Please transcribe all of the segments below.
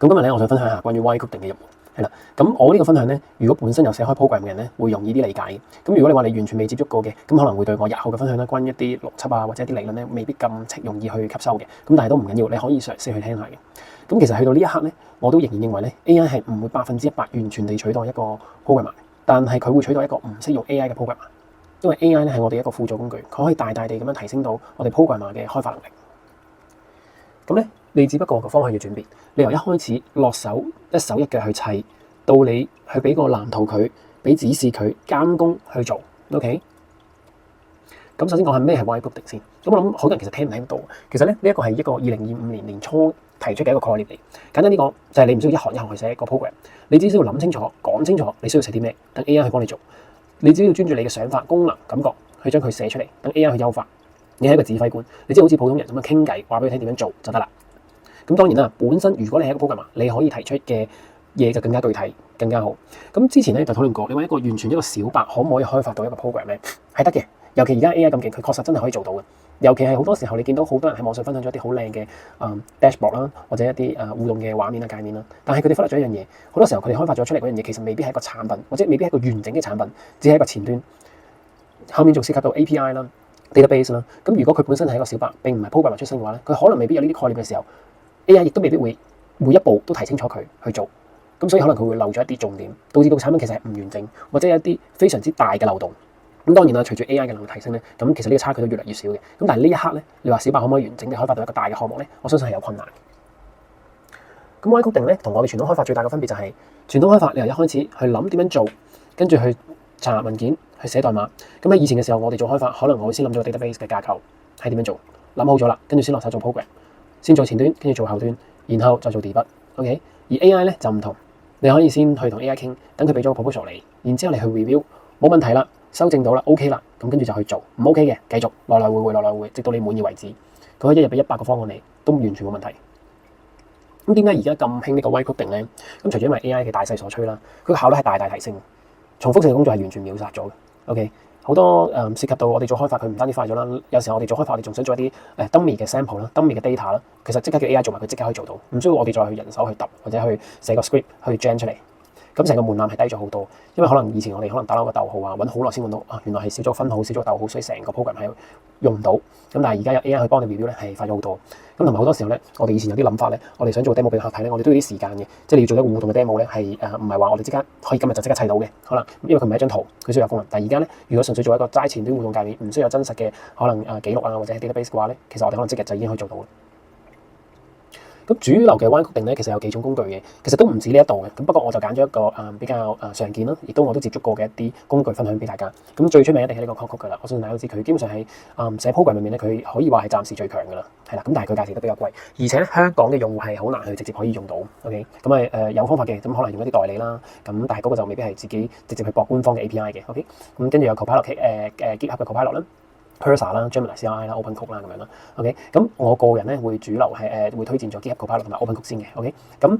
咁今日咧，我想分享下關於 Y coding 嘅入門，係啦。咁我呢個分享咧，如果本身有寫開 program 嘅人咧，會容易啲理解嘅。咁如果你話你完全未接觸過嘅，咁可能會對我日後嘅分享咧，關於一啲邏輯啊或者一啲理論咧，未必咁容易去吸收嘅。咁但係都唔緊要，你可以嘗試去聽下嘅。咁其實去到呢一刻咧，我都仍然認為咧 AI 係唔會100%完全地取代一個 programmer，但係佢會取代一個唔識用 AI 嘅 programmer，因為 AI 咧係我哋一個輔助工具，佢可以大大地咁樣提升到我哋 programmer 嘅開發能力。咁咧，你只不過個方向要轉變，你由一開始落手一手一腳去砌，到你去俾個藍圖佢，俾指示佢監工去做 ，OK？ 咁首先講下咩係 Y coding 先。咁我諗好多人其實聽唔聽到，其實咧呢一個係一個2025年年初提出嘅一個概念嚟。簡單啲講，就係你唔需要一行一行去寫一個 program， 你只需要諗清楚、講清楚你需要寫啲咩，等 AI 去幫你做。你只要專注你嘅想法、功能、感覺去將佢寫出嚟，等 AI 去優化。你係一個指揮官，你即係好似普通人咁樣傾偈，話俾佢聽點樣做就得啦。咁當然啦，本身如果你係一個 programmer，你可以提出嘅嘢就更加具體、更加好。咁之前咧就討論過，你話一個完全一個小白可唔可以開發到一個 program 咧？係得嘅，尤其而家 AI 咁勁，佢確實真係可以做到嘅。尤其係好多時候，你見到好多人喺網上分享咗一啲好靚嘅dashboard 啦，或者一啲互動嘅畫面啊、界面啦。但係佢哋忽略咗一樣嘢，好多時候佢哋開發咗出嚟嗰樣嘢，其實未必係一個產品，或者未必係一個完整嘅產品，只係一個前端。後面仲涉及到 API 啦、database 啦。咁如果佢本身係一個小白，並唔係 programmer 出身嘅話咧，佢可能未必有呢啲概念嘅時候 ，AI 亦都未必會每一步都提清楚佢去做。咁所以可能佢會漏咗一啲重點，導致到產品其實係唔完整，或者有一啲非常之大嘅漏洞。咁當然啦，隨住 AI 嘅能力提升咧，咁其實呢個差距都越嚟越少嘅。咁但係呢一刻咧，你話小白可唔可以完整地開發到一個大嘅項目咧？我相信係有困難嘅。咁 Y coding咧，同我哋傳統開發最大嘅分別就係，傳統開發你由一開始去諗點樣做，跟住去查文件、去寫代碼。咁喺以前嘅時候，我哋做開發，可能我會先諗咗個 database 嘅架構係點樣做，諗好咗啦，跟住先落手做 program， 先做前端，跟住做後端，然後再做 debug。OK， 而 AI 咧就唔同，你可以先去同 AI 傾，等佢俾咗個 proposal 你，然之後你去 review， 冇問題啦。修正到啦 ，OK 啦，咁跟住就去做，唔 OK 嘅繼續來來回，直到你滿意為止。佢可以一日俾100個方案你，都完全冇問題。咁點解而家咁興呢個 Y coding咧？咁除咗因為 AI 嘅大勢所趨啦，佢個效率係大大提升，重複性嘅工作係完全秒殺咗嘅。OK， 好多涉及到我哋做開發，佢唔單止快咗啦，有時候我哋做開發，我哋仲想做一啲dummy 嘅 sample 啦、dummy 嘅 data 啦，其實即刻叫 AI 做埋，佢即刻可以做到，唔需要我哋再去人手去揼或者去寫個 script 去 gen 出嚟。咁成個門檻係低咗好多，因為可能以前我哋可能打撈個逗號啊，揾好耐先揾到啊，原來係少咗分號、少咗逗號，所以成個 program 係用唔到。咁但係而家有 AI 去幫你 review 咧，係快咗好多。咁同埋好多時候咧，我哋以前有啲諗法咧，我哋想做 demo 俾客睇咧，我哋都要啲時間嘅，即係你要做一個互動嘅 demo 咧，係唔係話我哋即刻可以今日就即刻砌到嘅，可能因為佢唔係一張圖，佢需要有功能。但係而家咧，如果純粹做一個齋前端互動界面，唔需要有真實嘅可能記錄啊或者 database 嘅話咧，其實我哋可能即日就已經可以做到。咁主流嘅 Y coding咧，其實有幾種工具嘅，其實都唔止呢一度嘅。咁不過我就揀咗一個比較常見啦，亦都我都接觸過嘅一啲工具分享俾大家。咁最出名一定係呢個 Claude 噶啦，我相信大家都知佢基本上係寫 program 裏面咧，佢可以話係暫時最強噶啦，係啦。咁但係佢價錢都比較貴，而且咧香港嘅用戶係好難去直接可以用到。OK， 咁有方法嘅，咁可能用一啲代理啦。咁但係嗰個就未必係自己直接去駁官方嘅 API 嘅。OK， 咁跟住有 Copilot GitHub 嘅 Copilot 啦。Cursor 啦、Gemini CLI 啦、OpenCode 啦咁樣啦，OK， 咁我個人咧會主流係會推薦咗 GitHub Copilot 同埋 OpenCode 先嘅 ，OK， 咁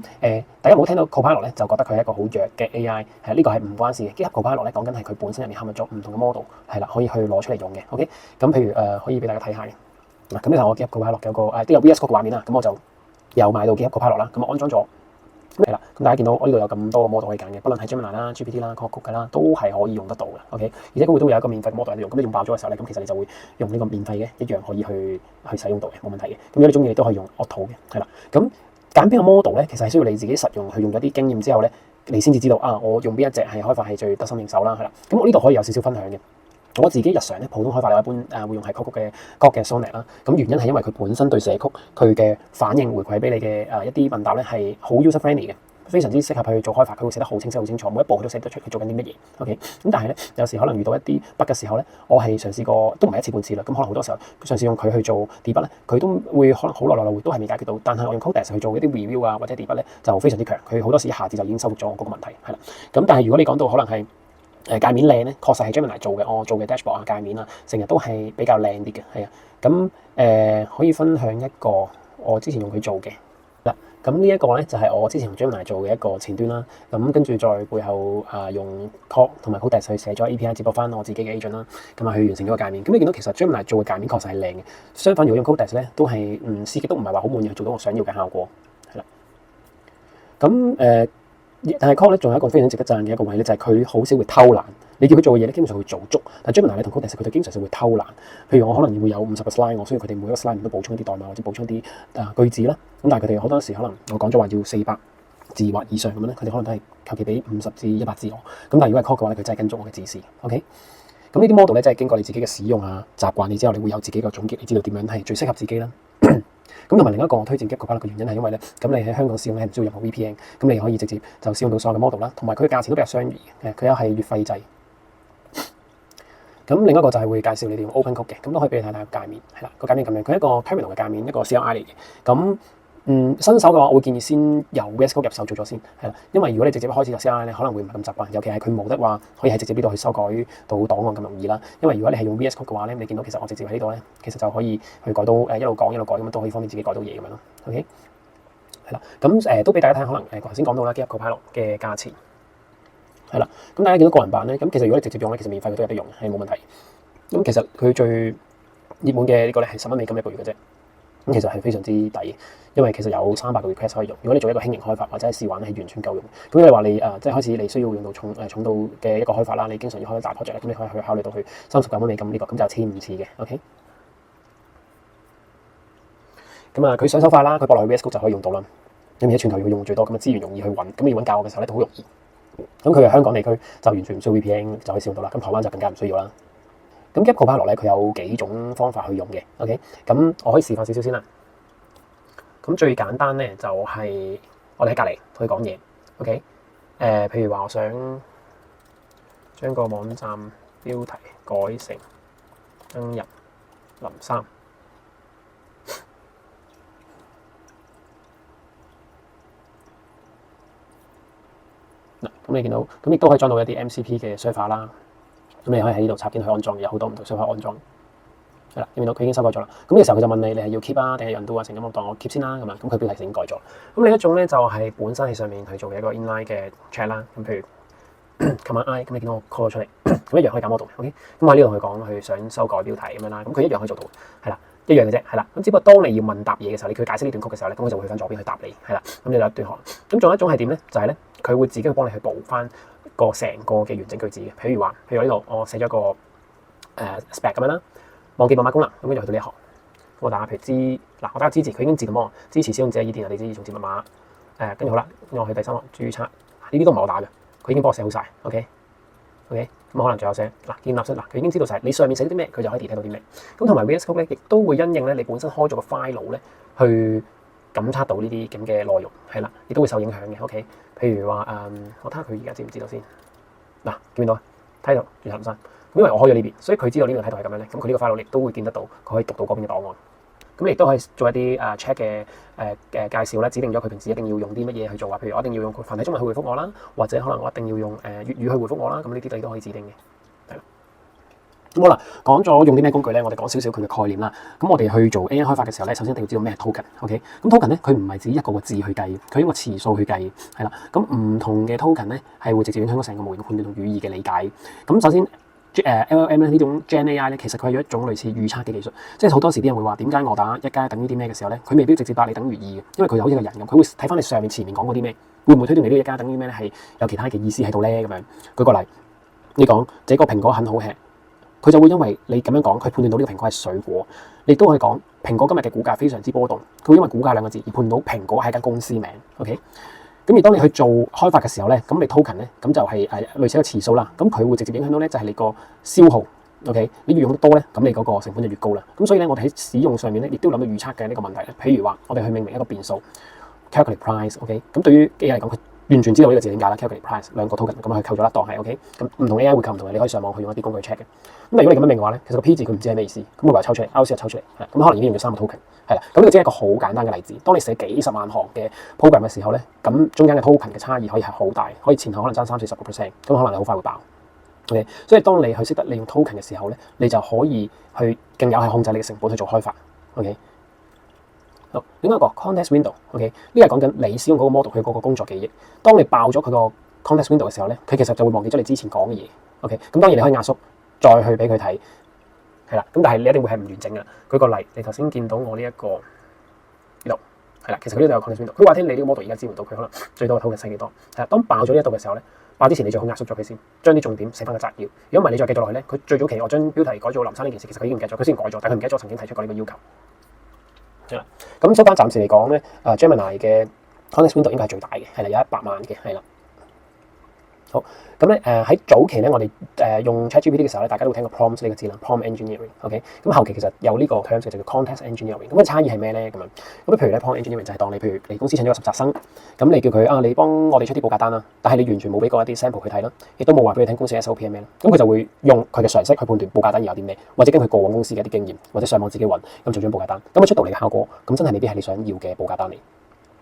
大家冇聽到 Copilot 咧就覺得佢係一個好弱嘅 AI， 係呢個係唔關事嘅。GitHub Copilot 咧講緊係佢本身入面嵌入咗唔同嘅 model， 係啦，可以去攞出嚟用嘅 ，OK， 咁譬如可以俾大家睇下嘅，嗱咁呢頭我 GitHub Copilot 有個都有 VS Code 嘅畫面啦，咁我就又買到 GitHub Copilot 啦，咁我安裝咗。係啦，咁大家見到我呢度有咁多個 model 可以揀嘅，不論係 Gemini 啦、GPT 啦、Claude 啦，都係可以用得到嘅。OK， 而且佢都會有一個免費嘅 model 喺度用，咁你用爆咗嘅時候咧，咁其實你就會用呢個免費嘅一樣可以去使用到嘅，冇問題嘅。咁如果你中意，你都可以用 Auto 嘅，係啦。咁揀邊個 model 咧，其實係需要你自己實用去用咗啲經驗之後咧，你先至知道啊，我用邊一隻係開發係最得心應手啦，係啦。咁我呢度可以有少少分享嘅。我自己日常咧普通開發我一般會用係 Claude 嘅 Sonnet 啦。咁原因係因為佢本身對寫曲佢嘅反應回饋俾你嘅一啲問答咧係好 user friendly 嘅。非常之適合去做開發，佢會寫得好清晰、好清楚，每一步佢都寫得出佢做緊啲乜嘢。OK， 咁但係咧，有時可能遇到一啲 bug 嘅時候咧，我係嘗試過，都唔係一次半次啦。咁可能好多時候嘗試用佢去做 debug 咧，佢都會可能好耐都係未解決到。但係我用 Codex 去做一啲 review 啊或者 debug 咧，就非常之強。佢好多時一下子就已經收復咗我嗰個問題，係啦。咁但係如果你講到可能係界面靚咧，確實係 Gemini 做嘅，我做嘅 dashboard 啊界面啊，成日都係比較靚啲嘅，係啊。咁可以分享一個我之前用佢做嘅。咁呢一個咧就係我之前用 Gemini 做嘅一個前端啦，咁跟住在背後用 Claude 同埋 Codex 去寫咗 API 接駁翻我自己嘅 agent 啦，咁去完成咗個界面。咁你見到其實 Gemini 做嘅界面確實係靚嘅，相反如果用 Codex 咧都係刺激都唔係話好滿意，做到我想要嘅效果，係啦。咁但係 Claude 咧仲有一個非常值得讚嘅一個位咧，就係佢好少會偷懶。你叫佢做嘅嘢咧，基本上會做足。但係 Gemini 咧同 Codex 佢哋經常性會偷懶。譬如我可能會有50個 slide，我需要佢哋每一個 slide 都補充啲代碼或者補充啲句子啦。咁但係佢哋好多時可能我講咗話要400字或以上咁樣咧，佢哋可能都係求其俾50至100字我。咁但係如果係 Claude 嘅話咧，佢真係跟足我嘅指示。OK。咁呢啲 model 咧，真係經過你自己嘅使用啊、習慣，你之後你會有自己嘅總結，你知道點樣係最適合自己啦。咁同埋另一個我推薦 Gap Copilot 嘅原因係因為咧，咁你喺香港使用咧唔需要任何 VPN，咁你可以直接就使用到所有嘅 model 啦，同埋佢嘅價錢都比較相宜嘅，佢又係月費制。咁另一個就係會介紹你哋用 OpenCode 嘅，咁都可以俾你睇睇個界面，係啦，個界面咁樣，佢係一個 terminal 嘅界面，一個 CLI 嚟嘅。咁新手嘅話，我會建議先由 VS Code 入手做咗先，係啦，因為如果你直接開始就 CLI 咧，可能會唔係咁習慣，尤其係佢冇得話可以喺直接呢度去修改到檔案咁容易啦。因為如果你係用 VS Code 嘅話咧，你見到其實我直接喺呢度咧，其實就可以去改到一路講一路改咁樣，都可以方便自己改到嘢咁樣咯。OK， 係啦，咁都俾大家睇，可能我頭先講到啦 GitHub Copilot 嘅價錢係啦，咁大家見到個人版咧，咁其實如果你直接用咧，其實免費佢都有得用，係冇問題。咁其實佢最熱門嘅呢個咧係11美金一個月嘅啫。咁其實係非常之抵，因為其實有300個 request 可以用。如果你做一個輕型開發或者係試玩係完全夠用。咁你話你即係開始你需要用到重度嘅一個開發啦，你經常要開大 project 咧，咁你可以去考慮到去39蚊美金呢個，咁就1500次嘅。OK。咁佢上手快啦，佢駁落去 VS Code 就可以用到啦。咁而家全球要用最多，咁資源容易去揾，咁你揾教學嘅時候咧都好容易。咁佢係香港地區就完全唔需要 VPN 就可以使用到啦。咁台灣就更加唔需要啦。咁 Gap Copilot 咧，佢有幾種方法去用嘅。OK， 咁我可以示範少少先啦。咁最簡單咧就係我哋喺隔離同佢講嘢。OK，譬如話我想將個網站標題改成登入林三。嗱，咁你見到咁亦都可以裝到一啲 MCP 嘅 server 啦。咁你可以喺呢度插件去安裝，有好多唔同 server 安裝。係啦，見到佢已經修改咗啦。咁呢個時候佢就問你係要 keep 啊，定係 undo 啊？成咁我當我 keep 先啦，咁佢標題已經改咗。咁另一種咧就係本身喺上面去做嘅一個 inline 嘅 chat 啦。咁譬如 command I， 咁你見到我 call 咗出嚟，咁一樣可以揀 model。OK， 咁我喺呢度去講佢想修改標題咁樣啦。咁佢一樣可以做到，係啦，一樣嘅啫，係啦。咁只不過當你要問答嘢嘅時候，你佢解釋呢段曲嘅時候咧，咁佢就會去翻左邊去答你，係啦。咁你有一段行。咁仲有一種係點咧？就係咧，佢會自己去幫你去補翻個成個嘅完整句子嘅。譬如呢度我寫咗個spec 咁樣啦。忘記密碼功能，咁跟住去到呢一行，我打譬如我打支持，佢已經自動幫我支持使用者以電郵地址重設密碼，跟住好啦，我去第3行註冊，呢啲都唔係我打嘅，佢已經幫我寫好晒。OK，咁可能仲有寫建立式，佢已經知道晒你上面寫啲咩，佢就可以 detect 到啲咩。咁同埋 VS Code 咧，亦都會因應咧你本身開咗個 file 咧，去感測到呢啲咁嘅內容，係啦，亦都會受影響嘅。OK，譬如話我睇下佢而家知唔知道先。嗱，見唔見到啊？睇到註冊林生。因為我開咗呢邊，所以佢知道呢邊睇到係咁樣咧，咁佢呢個 file 亦都會見得到，佢可以讀到嗰邊嘅檔案。咁亦都可以做一啲chat 嘅介紹啦，指定咗佢平時一定要用啲乜嘢去做啊。譬如我一定要用繁體中文去回覆我啦，或者可能我一定要用粵語去回覆我啦。咁呢啲你都可以指定嘅。係啦。咁好啦，講咗用啲咩工具咧，我哋講少少佢嘅概念啦。咁我哋去做 AI 開發嘅時候咧，首先一定要知道咩係 token。OK， 咁 token 咧，佢唔係指一個個字去計，佢用個詞數去計，係啦。咁唔同嘅 token 咧，係會直接影響到成個模型嘅判斷同語義嘅理解。咁首先LLM 咧呢種 Gen AI 咧，其實佢係一種類似預測嘅技術，即係好多時啲人會話點解我打1加1等於啲咩嘅時候咧，佢未必直接答你等於2嘅，因為佢有好似個人咁，佢會睇翻你上面前面講嗰啲咩，會唔會推斷你呢個1加1等於咩咧係有其他嘅意思喺度咧咁樣。舉個例，你講這個蘋果很好吃，佢就會因為你咁樣講，佢判斷到呢個蘋果係水果。你都可以講蘋果今日嘅股價非常之波動，佢會因為股價兩個字而判斷到蘋果係一間公司名。OK。咁而當你去做開發嘅時候咧，咁你 token 咧，咁就係類似一個詞數啦。咁佢會直接影響到咧，就係你個消耗。OK， 你越用得多咧，咁你嗰個成本就越高啦。咁所以咧，我哋喺使用上面咧，亦都諗到預測嘅呢個問題咧。譬如話，我哋去命名一個變數 calculate price。OK， 咁對於 AI 嚟講，佢完全知道呢個字點解啦。calculate price 兩個 token 咁去扣咗一檔係 OK。咁唔同 AI 會扣唔同嘅，你可以上網去用一啲工具 check 嘅。咁如果你咁樣命嘅話咧，其實個 P 字佢唔知係咩意思，咁佢話抽出嚟 ，RC 就抽出嚟，咁可能已經用咗3個 token， 係啦。咁呢個只係一個好簡單嘅例子。當你寫幾十萬行嘅 program 嘅時候咧，咁中間嘅 token 嘅差異可以係好大，可以前後可能爭30-40%，咁可能你好快會爆。OK， 所以當你去識得利用 token 嘅時候咧，你就可以去更有效控制你嘅成本去做開發。OK， 好，另一個 context window。OK， 呢個係講緊你使用嗰個 model 佢嗰個工作記憶。當你爆咗佢個 context window 嘅時候咧，佢其實就會忘記咗你之前講嘅嘢。OK， 咁當然你可以壓縮。再去俾佢睇，係啦，咁但係你一定會係唔完整嘅。舉個例，你頭先見到我呢一個呢度係啦，其實佢呢度有 context window。佢話聽你呢個 model 而家支援到佢可能最多嘅 token 係幾多？係啦，當爆咗呢一度嘅時候咧，爆之前你最好壓縮咗佢先，將啲重點寫翻個摘要。如果唔係你再繼續落去咧，佢最早期我將標題改做林生呢件事，其實佢已經唔記得咗，佢先改咗，但係佢唔記得咗曾經提出過呢個要求。係啦，咁相反暫時嚟講咧，Gemini 嘅 context window 應該係最大嘅，係啦，有100萬嘅，係啦。好，咁咧喺早期咧，我哋用 ChatGPT 嘅時候咧，大家都會聽過 prompt 呢個字啦 ，prompt engineering，OK，咁後期其實有呢個 terms 就叫 context engineering。咁嘅差異係咩咧？咁譬如咧 prompt engineering 就係當你譬如你公司請咗個實習生，咁你叫佢你幫我哋出啲報價單啦，但係你完全冇俾過一啲 sample 佢睇啦，亦都冇話俾佢聽公司 SOP 係咩啦，咁佢就會用佢嘅常識去判斷報價單有啲咩，或者根據過往公司嘅一啲經驗，或者上網自己揾咁做張報價單，咁出到嚟嘅效果，咁真係未必係你想要嘅報價單嚟。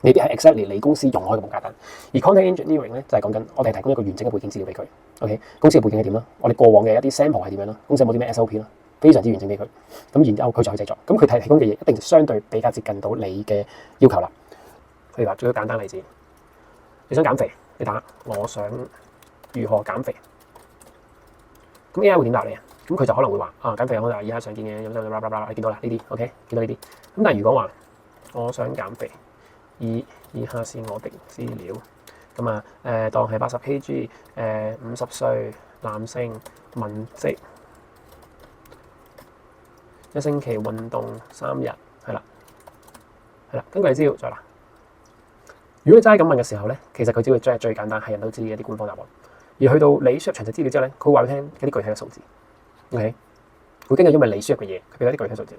未必係 exactly 你公司用開嘅報價單，而 content engineering 咧就係講緊我哋提供一個完整嘅背景資料俾佢。OK， 公司嘅背景係點啦？我哋過往嘅一啲 sample 係點樣啦？公司有冇啲咩 SOP 啦？非常之完整俾佢。咁然之後佢就去製作。咁佢提供嘅嘢一定相對比較接近到你嘅要求啦。譬如話，最簡單例子，你想減肥，你打我想如何減肥，咁 AI 會點答你啊？咁佢就可能會話減肥我就以下常見嘅，你見到啦呢啲 OK， 見到呢啲。咁但係如果話我想減肥，以下是我的資料，咁當係80 kg， 50歲男性，文職，1星期運動3日，係啦，根據你資料再啦。如果你齋咁問嘅時候咧，其實佢只會將係最簡單係人都知嘅一啲官方答案，而去到你輸入詳細資料之後咧，佢會話俾你聽一啲具體嘅數字 ，OK， 會根據因為你輸入嘅嘢，佢俾一啲具體數字，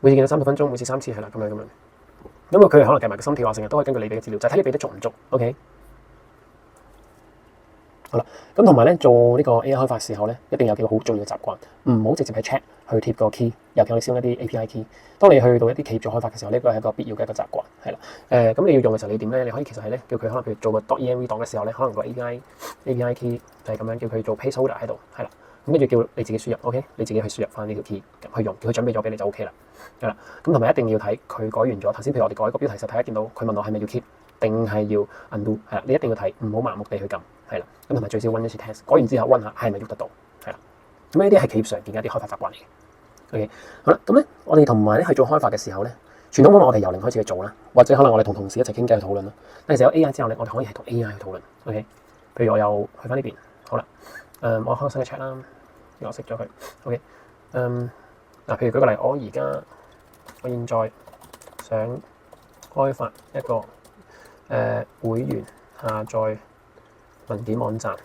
每次見到30分鐘，每次3次，係啦，咁樣。咁佢可能計埋個心跳啊，成日都可以根據你俾嘅資料，就睇你俾得足唔足。OK， 好啦，咁同埋咧做呢個 AI 開發時候咧，一定有幾個好重要嘅習慣，唔好直接喺 Chat 去貼個 key，尤其我哋使用一啲 API key。當你去到一啲企業做開發嘅時候，呢個係一個必要嘅一個習慣，係啦。咁你要用嘅時候你點咧？你可以其實係咧叫佢可能譬如做個 .env 檔嘅時候咧，可能個 API key 就係咁樣叫佢做 placeholder喺度，係啦。咁跟住叫你自己輸入 ，OK， 你自己去輸入翻呢條 key 去用，叫佢準備咗俾你就 OK 啦，係啦。咁同埋一定要睇佢改完咗頭先，譬如我哋改個標題實睇，見到佢問我係咪要 keep 定係要 undo， 係啦，你一定要睇，唔好盲目地去撳，係啦。咁同埋最少溫一次 test， 改完之後溫下係咪喐得到，係啦。咁呢啲係企業常見嘅一啲開發習慣嚟嘅。OK， 好啦，咁咧我哋同埋咧去做開發嘅時候咧，傳統可能我哋由零開始去做啦，或者可能我哋同同事一齊傾偈去討論啦。但係其實有 AI 之後咧，我哋可以係同 AI 去討論。OK， 譬如我又去翻呢邊，好啦，我開個新嘅 chat 啦。我熄咗佢 ，OK， 譬如舉個例，我現在想開發一個會員下載文件網站，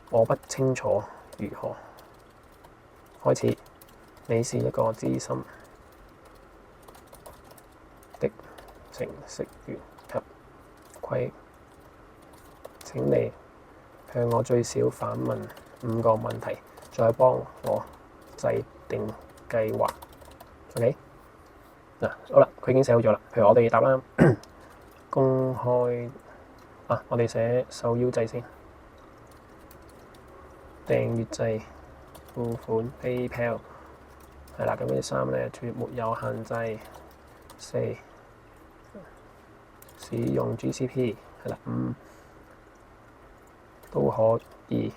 我不清楚如何開始。你是一個資深的程式員及規，請你向我最少反問5個問題，再幫我制定計劃。OK， 好啦，佢已經寫好咗啦。譬如我哋答啦，公開我哋寫受邀制先，訂閱制，付款 PayPal， 係啦。咁跟住3咧，沒有限制。4使用 GCP， 係啦。5都可以，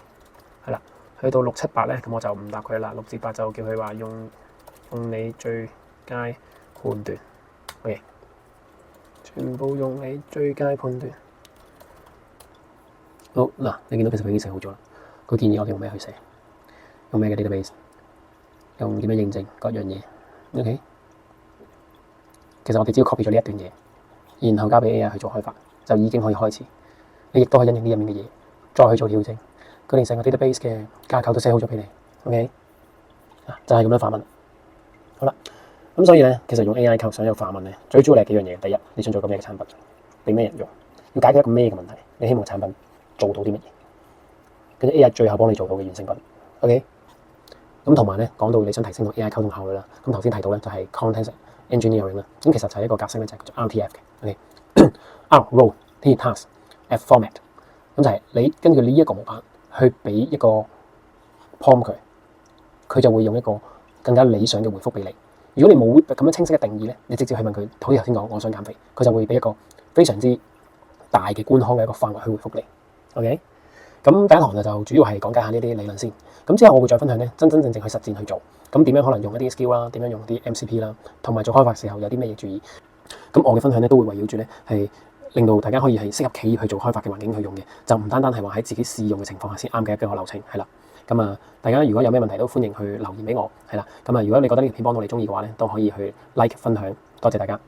係啦。去到6、7、8咧，咁我就唔答佢啦。6至8就叫佢話用你最佳判斷。OK， 全部用你最佳判斷。好嗱，你見到其實佢已經寫好咗啦。佢建議我哋用咩去寫，用咩嘅 database， 用點樣認證各樣嘢。OK， 其實我哋只要 copy 咗呢一段嘢，然後交俾 AI 去做開發，就已經可以開始。你亦都可以引用呢入面嘅嘢，再去做調整。佢連成個 database 嘅架構都寫好咗俾你。OK， 就係咁樣發問。好啦，咁所以咧，其實用 AI 構想一個發問咧，最主要係幾樣嘢。第一，你想做個咩嘅產品，俾咩人用，要解決一個咩嘅問題，你希望產品做到啲乜嘢，跟住 AI 最後幫你做到嘅完成品。OK， 咁同埋咧，講到你想提升同 AI 溝通效率啦，咁頭先提到咧就係 context engineering 啦，咁其實就係一個格式咧，就係叫做 RTF 嘅。OK，R role T task F format， 咁就係你根據呢一個模板去俾一個 prompt 佢就會用一個更加理想嘅回覆俾你。如果你冇咁樣清晰嘅定義咧，你直接去問佢，好似頭先講，我想減肥，佢就會俾一個非常之大嘅官腔嘅一個範圍去回覆你。OK， 咁第一堂就主要係講解下呢啲理論先。咁之後我會再分享咧，真正去實踐去做。咁點樣可能用一啲 skill 啦，點樣用啲 MCP 啦，同埋做開發時候有啲咩嘢注意。咁我嘅分享咧都會圍繞住咧係令到大家可以係適合企業去做開發嘅環境去用嘅，就唔單單係話喺自己試用嘅情況下先啱嘅一個流程，係啦。咁啊，大家如果有咩問題都歡迎去留言俾我，係啦。咁啊，如果你覺得呢條片幫到你中意嘅話咧，都可以去 like 分享，多謝大家。